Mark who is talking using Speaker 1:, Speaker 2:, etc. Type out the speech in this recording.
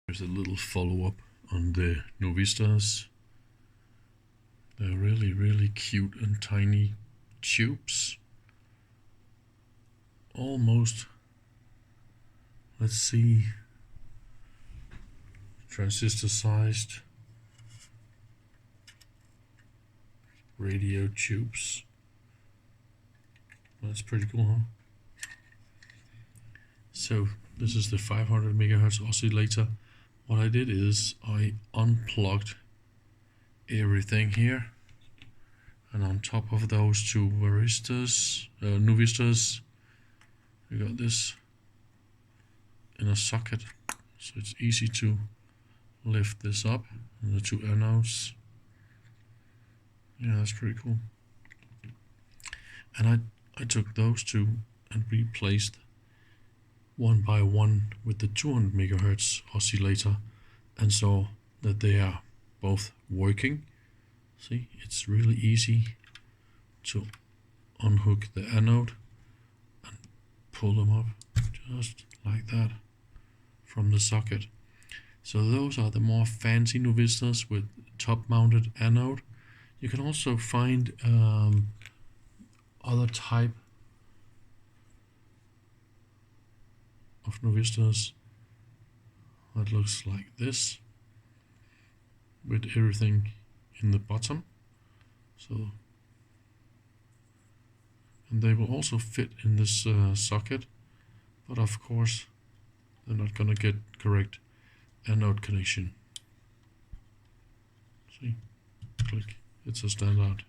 Speaker 1: There's a little follow-up on the Nuvistors. They're really cute and tiny tubes. Almost, let's see, transistor sized radio tubes. That's pretty cool, huh? So this is the 500 megahertz oscillator. What I did is I unplugged everything here, and on top of those two Nuvistors, we got this in a socket, so it's easy to lift this up, and the two anodes. Yeah, that's pretty cool. And I took those two and replaced one by one with the 200 megahertz oscillator, and saw that they are both working. See, it's really easy to unhook the anode and pull them up just like that from the socket. So those are the more fancy Nuvistors with top mounted anode. You can also find other type of Nuvistors that looks like this, with everything in the bottom. So, and they will also fit in this socket, but of course they're not gonna get correct anode connection. See, click, it's a standout.